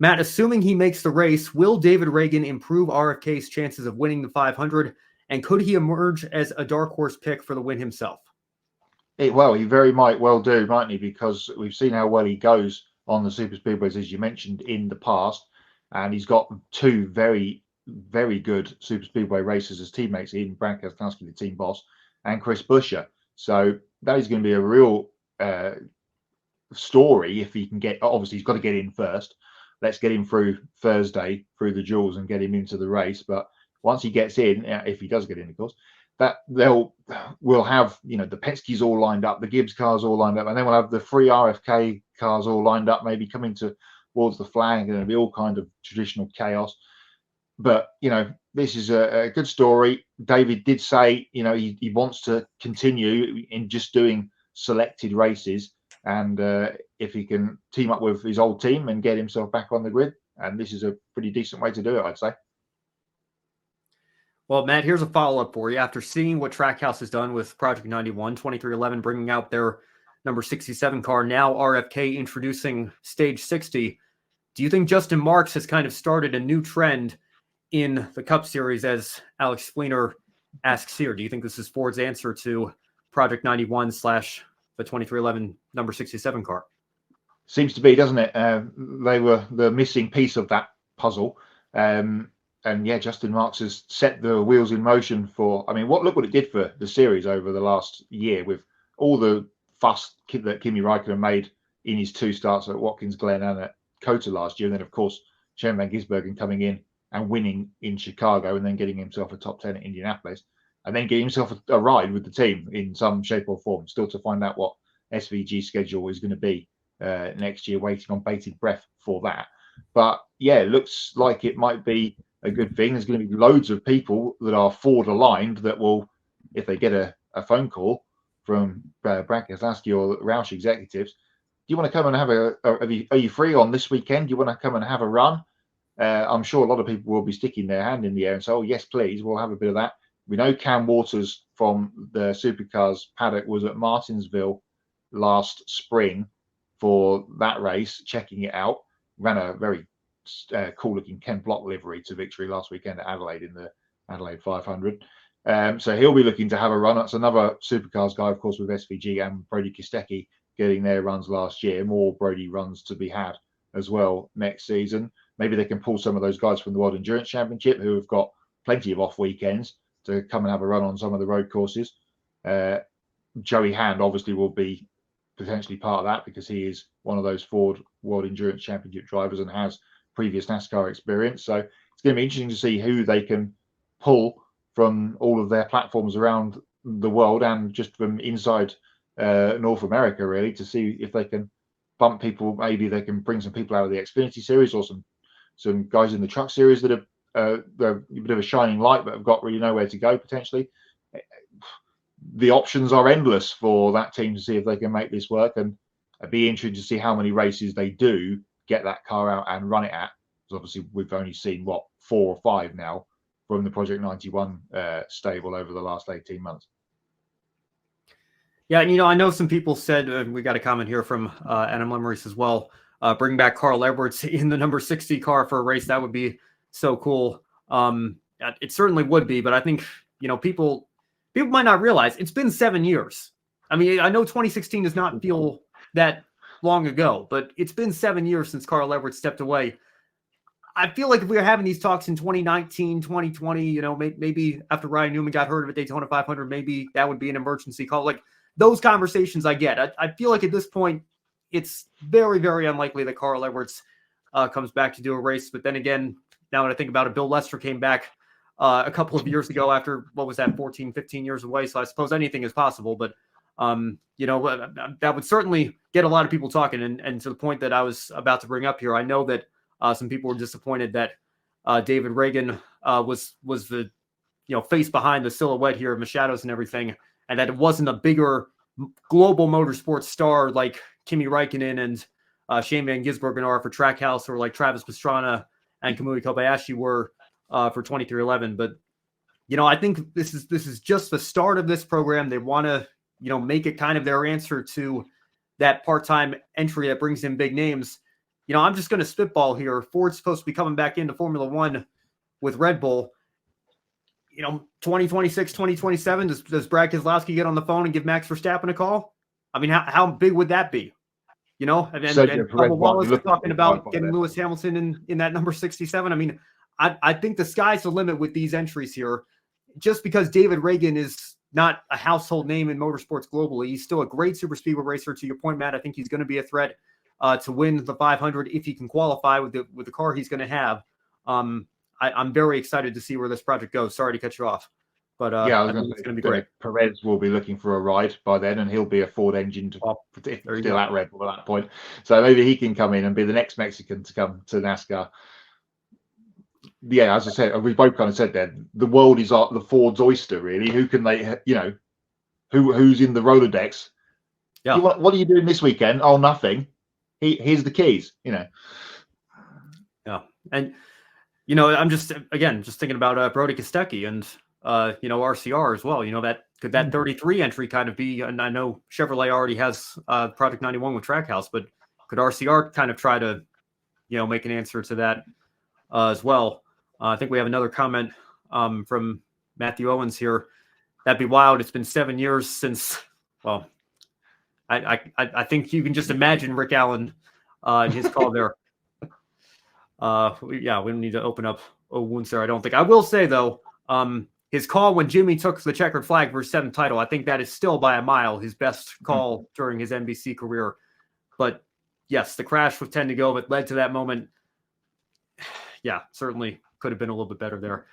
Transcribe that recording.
Matt, assuming he makes the race, will David Ragan improve RFK's chances of winning the 500? And could he emerge as a dark horse pick for the win himself? Well, he very might well do, mightn't he? Because we've seen how well he goes on the super speedways, as you mentioned, in the past. And he's got two very, very good super speedway racers as teammates in Brad Keselowski, the team boss, and Chris Buescher. So that is going to be a real story if he can get. Obviously, he's got to get in first. Let's get him through Thursday, through the duels, and get him into the race. But once he gets in, if he does get in, of course, that we'll have, the Penske's all lined up, the Gibbs cars all lined up, and then we'll have the three RFK cars all lined up, maybe coming towards the flag, and it'll be all kind of traditional chaos. But this is a good story. David did say, he wants to continue in just doing selected races, and if he can team up with his old team and get himself back on the grid, and this is a pretty decent way to do it, I'd say. Well, Matt, here's a follow-up for you. After seeing what Trackhouse has done with Project 91, 2311, bringing out their number 67 car, now RFK introducing Stage 60, do you think Justin Marks has kind of started a new trend in the Cup Series, as Alex Fleener asks here? Do you think this is Ford's answer to Project 91 / the 2311 number 67 car? Seems to be, doesn't it? They were the missing piece of that puzzle. And yeah, Justin Marks has set the wheels in motion for. I mean, look what it did for the series over the last year, with all the fuss that Kimi Räikkönen made in his two starts at Watkins Glen and at COTA last year, and then of course Shane Van Gisbergen coming in and winning in Chicago, and then getting himself a top 10 at Indianapolis, and then getting himself a ride with the team in some shape or form. Still to find out what SVG schedule is going to be next year, waiting on bated breath for that. But yeah, it looks like it might be a good thing. There's going to be loads of people that are Ford aligned that will, if they get a phone call from Brad Keselowski or Roush executives, do you want to come and have are you free on this weekend? Do you want to come and have a run? I'm sure a lot of people will be sticking their hand in the air and say, oh, yes, please, we'll have a bit of that. We know Cam Waters from the Supercars paddock was at Martinsville last spring for that race, checking it out. Ran a very cool-looking Ken Block livery to victory last weekend at Adelaide in the Adelaide 500. So he'll be looking to have a run. That's another Supercars guy, of course, with SVG and Brody Kostecki getting their runs last year. More Brody runs to be had as well next season. Maybe they can pull some of those guys from the World Endurance Championship who have got plenty of off weekends to come and have a run on some of the road courses. Joey Hand obviously will be potentially part of that, because he is one of those Ford World Endurance Championship drivers and has previous NASCAR experience. So it's going to be interesting to see who they can pull from all of their platforms around the world and just from inside North America, really, to see if they can bump people. Maybe they can bring some people out of the Xfinity Series, or some guys in the Truck Series that are a bit of a shining light but have got really nowhere to go potentially. The options are endless for that team to see if they can make this work, and I'd be interested to see how many races they do get that car out and run it at. Because obviously we've only seen 4 or 5 now from the Project 91 stable over the last 18 months. Yeah, and I know some people said, we got a comment here from Adam Lemmeris as well, bring back Carl Edwards in the number 60 car for a race. That would be so cool. It certainly would be, but I think, people might not realize it's been 7 years. I mean, I know 2016 does not feel that long ago, but it's been 7 years since Carl Edwards stepped away. I feel like if we were having these talks in 2019, 2020, maybe after Ryan Newman got hurt at Daytona 500, maybe that would be an emergency call. Like, those conversations I get. I feel like at this point, it's very, very unlikely that Carl Edwards comes back to do a race. But then again, now that I think about it, Bill Lester came back a couple of years ago after, 14, 15 years away. So I suppose anything is possible. But, that would certainly get a lot of people talking. And to the point that I was about to bring up here, I know that some people were disappointed that David Ragan was the face behind the silhouette here of Machados and everything, and that it wasn't a bigger global motorsports star like Kimi Räikkönen and Shane Van Gisbergen are for Trackhouse, or like Travis Pastrana and Kamui Kobayashi were for 2311. But I think this is just the start of this program. They want to make it kind of their answer to that part-time entry that brings in big names. I'm just going to spitball here. Ford's supposed to be coming back into Formula One with Red Bull. 2026, 2027, does Brad Keselowski get on the phone and give Max Verstappen a call? I mean, how big would that be? And Bubba Wallace is talking about getting Lewis Hamilton in that number 67. I mean, I think the sky's the limit with these entries here. Just because David Ragan is not a household name in motorsports globally, he's still a great super speedway racer. To your point, Matt, I think he's going to be a threat to win the 500 if he can qualify with the car he's going to have. I'm very excited to see where this project goes. Sorry to cut you off, but yeah, I think it's going to be great. Perez will be looking for a ride by then, and he'll be a Ford engine still at Red Bull at that point. So maybe he can come in and be the next Mexican to come to NASCAR. Yeah, as I said, we both kind of said that the world is the Ford's oyster, really. Who can they, who's in the Rolodex? Yeah. What are you doing this weekend? Oh, nothing. Here's the keys. Yeah, and. I'm just thinking about Brody Kostecki and RCR as well. That 33 entry kind of be? And I know Chevrolet already has Project 91 with Trackhouse, but could RCR kind of try to make an answer to that as well? I think we have another comment from Matthew Owens here. That'd be wild. It's been 7 years since. Well, I think you can just imagine Rick Allen in his call there. We don't need to open up wounds there. I don't think. I will say though, his call when Jimmy took the checkered flag for his 7th title, I think that is still by a mile his best call during his NBC career. But yes, the crash with 10 to go that led to that moment. Yeah, certainly could have been a little bit better there.